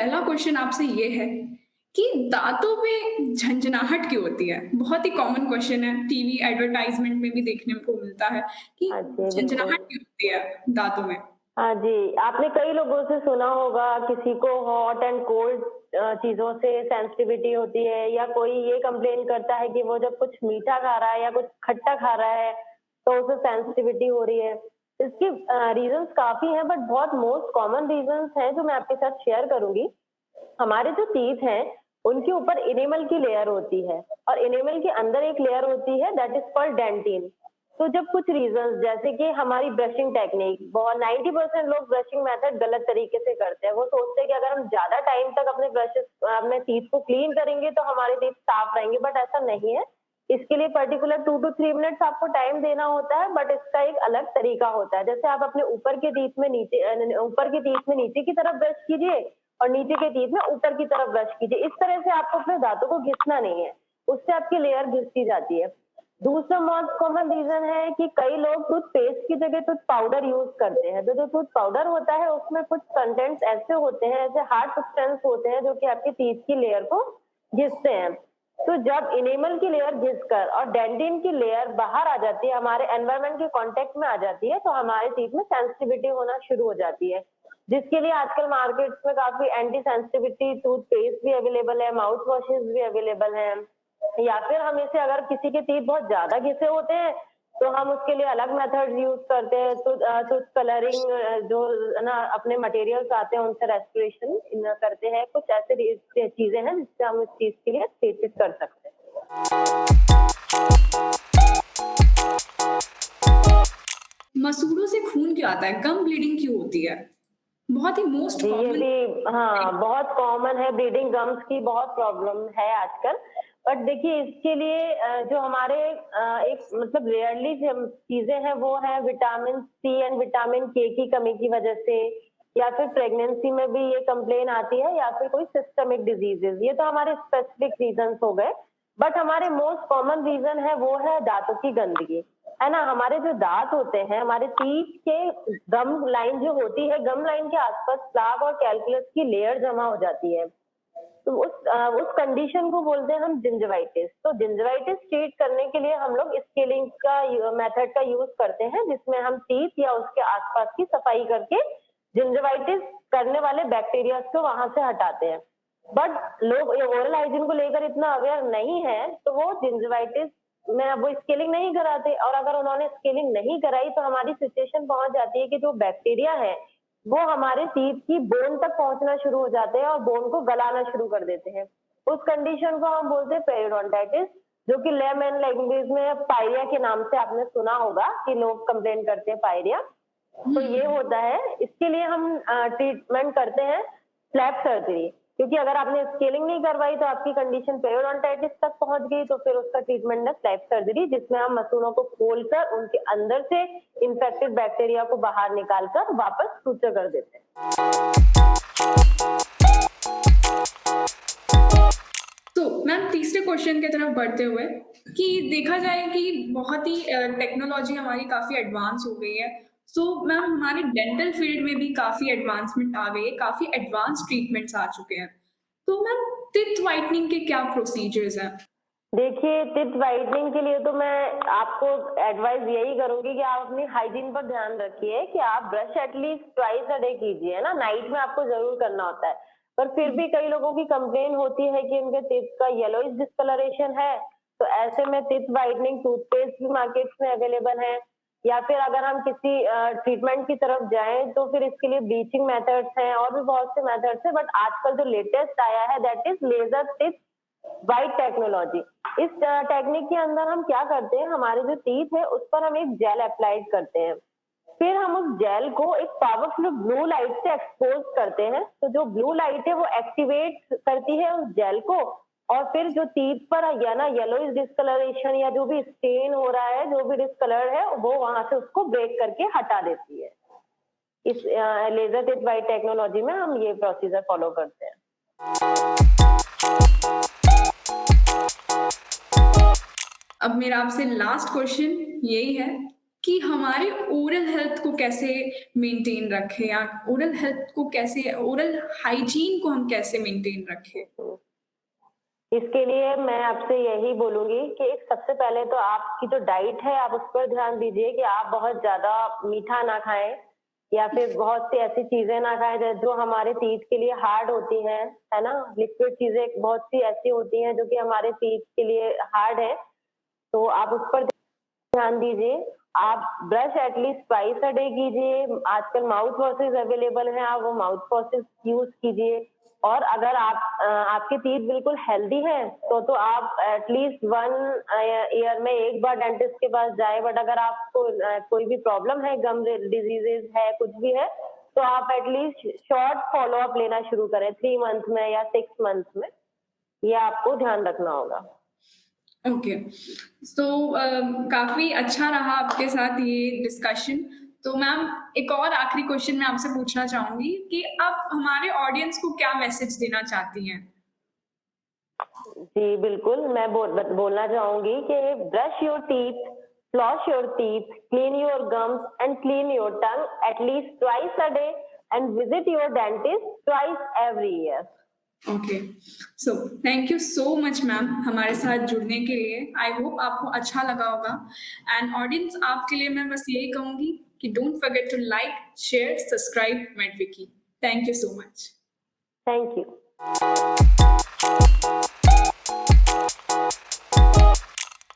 पहला क्वेश्चन आपसे ये है कि दाँतों पे झंझनाहट क्यों होती है? बहुत ही कॉमन क्वेश्चन है, टीवी एडवर्टाइज़मेंट में भी देखने को मिलता है कि हाँ जी, झंझनाहट बिल्कुल। क्यों होती है दाँतों में? हाँ जी, आपने कई लोगों से सुना होगा किसी को हॉट एंड कोल्ड चीज़ों से सेंसिटिविटी होती है या कोई ये कंप्लेन करता है कि वो जब कुछ मीठा खा रहा है या कुछ खट्टा खा रहा है, तो उसे सेंसिटिविटी हो रही है। इसकी रीज़न्स काफ़ी हैं बट बहुत मोस्ट कॉमन रीज़न्स हैं जो मैं आपके साथ शेयर करूँगी। हमारे जो टीथ हैं, उनके ऊपर इनेमल की लेयर होती है और इनेमल के अंदर एक लेयर होती है दैट इज़ कॉल्ड डेंटिन। तो जब कुछ रीज़न्स जैसे कि हमारी ब्रशिंग टेक्निक बहुत 90% लोग ब्रशिंग मेथड गलत तरीके से करते हैं। वो सोचते हैं कि अगर हम ज़्यादा टाइम तक अपने टीथ को क्लीन करेंगे तो हमारे टीथ साफ रहेंगे बट ऐसा नहीं है। इसके लिए पर्टिकुलर 2 टू 3 मिनट्स आपको टाइम देना होता है बट इसका एक अलग तरीका होता है। जैसे आप अपने ऊपर के टीथ में नीचे की तरफ ब्रश कीजिए और नीचे के टीथ में ऊपर की तरफ ब्रश कीजिए। इस तरह से आपको अपने दाँतों को घिसना नहीं है, उससे आपकी लेयर घिसती जाती है। दूसरा मोस्ट कॉमन रीज़न है कि कई लोग टूथपेस्ट की जगह टूथ पाउडर यूज़ करते हैं। तो जो टूथ पाउडर होता है उसमें कुछ कंटेंट्स ऐसे होते हैं, ऐसे हार्ड सब्सटेंस होते हैं जो कि आपके टीथ की लेयर को घिसते हैं। तो जब इनेमल की लेयर घिसकर और डेंटिन की लेयर बाहर आ जाती है, हमारे एनवायरनमेंट के कॉन्टैक्ट में आ जाती है, तो हमारे टीथ में सेंसिटिविटी होना शुरू हो जाती है। जिसके लिए आजकल मार्केट्स में काफ़ी एंटी सेंसिटिविटी टूथपेस्ट भी अवेलेबल है, माउथ वॉशेज़ भी अवेलेबल हैं। या फिर हम इसे अगर किसी के टीथ बहुत ज़्यादा घिसे होते हैं, तो हम उसके लिए अलग मेथड्स यूज़ करते हैं। टूथ कलरिंग जो है ना अपने मटेरियल्स आते हैं उनसे रेस्टोरेशन करते हैं। कुछ ऐसे चीज़ें हैं जिससे हम इस चीज़ के लिए ट्रीट कर सकते हैं। मसूड़ों से खून क्यों आता है? गम ब्लीडिंग क्यों होती है? बहुत ही मोस्ट जी, ये कॉमन भी हाँ, बहुत कॉमन है ब्रीडिंग गम्स की बहुत प्रॉब्लम है आजकल। बट देखिए इसके लिए जो हमारे एक मतलब रेयरली जो चीज़ें हैं वो है विटामिन सी एंड विटामिन के की कमी की वजह से या फिर प्रेगनेंसी में भी ये कंप्लेन आती है या फिर कोई सिस्टमिक डिजीज़ेज़। ये तो हमारे स्पेसिफिक रीज़न्स हो गए। बट हमारे मोस्ट कॉमन रीज़न है वो है दाँतों की गंदगी। है ना? हमारे जो दाँत होते हैं, हमारे टीथ के गम लाइन जो होती है, गम लाइन के आसपास प्लाक और कैल्कुलस की लेयर जमा हो जाती है। तो उस कंडीशन को बोलते हैं हम जिंजिवाइटिस। तो जिंजिवाइटिस ट्रीट करने के लिए हम लोग स्केलिंग का मेथड का यूज़ करते हैं, जिसमें हम टीथ या उसके आसपास की सफाई करके जिंजिवाइटिस करने वाले बैक्टीरियाज़ को वहाँ से हटाते हैं। बट लोग ये ओरल हाइजीन को लेकर इतना अवेयर नहीं है, तो वो जिंजिवाइटिस में वो स्केलिंग नहीं कराते और अगर उन्होंने स्केलिंग नहीं कराई तो हमारी सिचुएशन पहुँच जाती है कि जो बैक्टीरिया है, वो हमारे टीथ की बोन तक पहुँचना शुरू हो जाते हैं और बोन को गलाना शुरू कर देते हैं। उस कंडीशन को हम बोलते हैं पेरियोडोंटाइटिस, जो कि लेमन लैंग्वेज में पायरिया के नाम से आपने सुना होगा कि लोग कंप्लेन करते हैं पायरिया। तो ये हुँ। होता है, इसके लिए हम ट्रीटमेंट करते हैं फ्लैप सर्जरी क्योंकि अगर आपने स्केलिंग नहीं करवाई तो आपकी कंडीशन पेरियोडोंटाइटिस तक पहुंच गई तो फिर उसका ट्रीटमेंट है फ्लैप सर्जरी जिसमें हम मसूड़ों को खोलकर उनके अंदर से इन्फेक्टेड बैक्टीरिया को बाहर निकालकर वापस सूचर कर देते हैं। तो मैम तीसरे क्वेश्चन की तरफ बढ़ते हुए कि देखा जाए कि बहुत ही टेक्नोलॉजी हमारी काफ़ी एडवांस हो गई है। सो मैम हमारे डेंटल फील्ड में भी काफ़ी एडवांसमेंट आ गई है, काफ़ी एडवांस ट्रीटमेंट्स आ चुके हैं। तो मैम टीथ व्हाइटनिंग के क्या प्रोसीजर्स हैं? देखिए, टीथ व्हाइटनिंग के लिए तो मैं आपको एडवाइस यही करूँगी कि आप अपनी हाइजीन पर ध्यान रखिए कि आप brush at least twice a day कीजिए, है ना? नाइट में आपको ज़रूर करना होता है। पर फिर हुँ। भी कई लोगों की कंप्लेन होती है कि उनके टीथ का येलोइश डिस्कलरेशन है, तो ऐसे में टीथ व्हाइटनिंग टूथपेस्ट भी मार्केट्स में अवेलेबल हैं या फिर अगर हम किसी ट्रीटमेंट की तरफ जाएँ तो फिर इसके लिए ब्लीचिंग मेथड्स हैं और भी बहुत से मेथड्स हैं बट आजकल जो लेटेस्ट आया है that is laser tip white technology. इस टेक्निक के अंदर हम क्या करते हैं, हमारे जो टीथ है उस पर हम एक जेल अप्लाइड करते हैं। फिर हम उस जेल को एक पावरफुल ब्लू लाइट से एक्सपोज़ करते हैं, तो जो ब्लू लाइट है वो एक्टिवेट करती है उस जेल को और फिर जो टीथ पर या ना येलोइश डिस्कलरेशन या जो भी स्टेन हो रहा है, जो भी डिस्कलर है, वो वहाँ से उसको ब्रेक करके हटा देती है। इस लेज़र टिप वाइट टेक्नोलॉजी में हम ये प्रोसीजर फॉलो करते हैं। अब मेरा आपसे लास्ट क्वेश्चन यही है कि हमारे ओरल हेल्थ को कैसे मेंटेन रखें या ओरल हेल्थ को कैसे ओरल हाइजीन को हम कैसे मेंटेन रखें? इसके लिए मैं आपसे यही बोलूँगी कि एक सबसे पहले तो आपकी जो डाइट है, आप उस पर ध्यान दीजिए कि आप बहुत ज़्यादा मीठा ना खाएँ या फिर बहुत सी ऐसी चीज़ें ना खाएँ ज जो हमारे टीथ के लिए हार्ड होती हैं, है ना? लिक्विड चीज़ें बहुत सी ऐसी होती हैं जो कि हमारे टीथ के लिए हार्ड है, तो आप उस पर ध्यान दीजिए। आप brush at least twice a day कीजिए। आजकल माउथ वॉशेज़ अवेलेबल हैं, आप वो माउथ वॉशेज़ यूज़ कीजिए। और अगर आपके टीथ बिल्कुल हेल्दी हैं, तो आप एटलीस्ट 1 ईयर में 1 बार डेंटिस्ट के पास जाएँ। बट अगर आपको कोई भी प्रॉब्लम है, गम डिजीज़ेज़ है, कुछ भी है, तो आप एटलीस्ट शॉर्ट फ़ॉलो अप लेना शुरू करें 3 मंथ में या 6 मंथ में। ये आपको ध्यान रखना होगा। ओके। सो काफ़ी अच्छा रहा आपके साथ ये डिस्कशन। तो मैम एक और आखिरी क्वेश्चन मैं आपसे पूछना चाहूँगी कि आप हमारे ऑडियंस को क्या मैसेज देना चाहती हैं? जी, बिल्कुल, मैं बोलना चाहूँगी कि brush your teeth, floss your teeth, clean your gums and clean your tongue at least twice a day and visit your dentist twice every year. Okay. So thank you so much ma'am हमारे साथ जुड़ने के लिए। I hope आपको अच्छा लगा होगा and audience आपके लिए मैं बस यही कहूँगी कि don't forget to like, share, subscribe Medwiki. Thank you so much. Thank you.